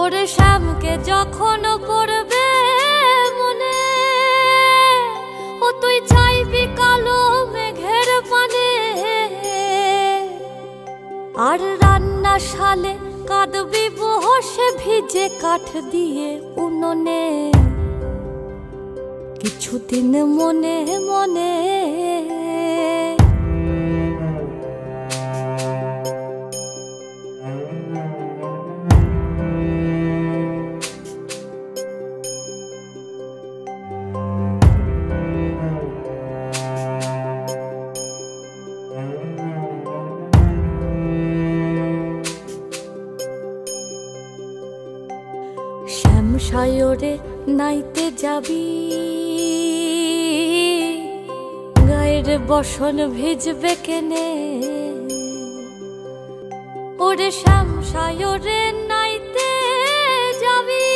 ওরে শ্যামকে যখন পড়বে মনে, ও তুই চাইবি কালো মেঘের পানে। আর রান্না শালে কাঁদবি বসে ভিজে কাঠ দিয়ে উনুনে। কিছুদিন মনে মনে শ্যাম সায়রে নাইতে যাবি, গায়ের বসন ভিজবে কেনে। ওরে শ্যাম সায়রে নাইতে যাবি,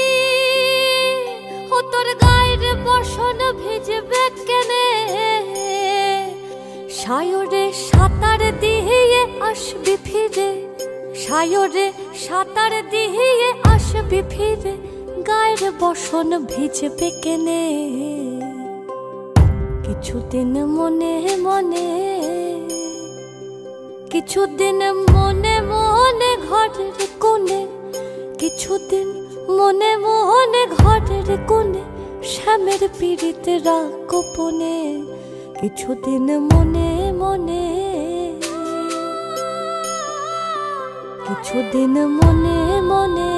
ও তোর গায়ের বসন ভিজবে কেনে। সায়রে সাঁতার দিয়ে আসবি ফিরে, সায়রে সাঁতার দিয়ে আসবি ফিরে, গায়ের বসন ভিজবে কেনে। কিছুদিন মনে মনে, কিছুদিন মনে মনে ঘরের কোণে, কিছুদিন মনে মনে ঘরের কোণে শ্যামের পীড়িত রাগ গোপনে। কিছুদিন মনে মনে, কিছুদিন মনে মনে।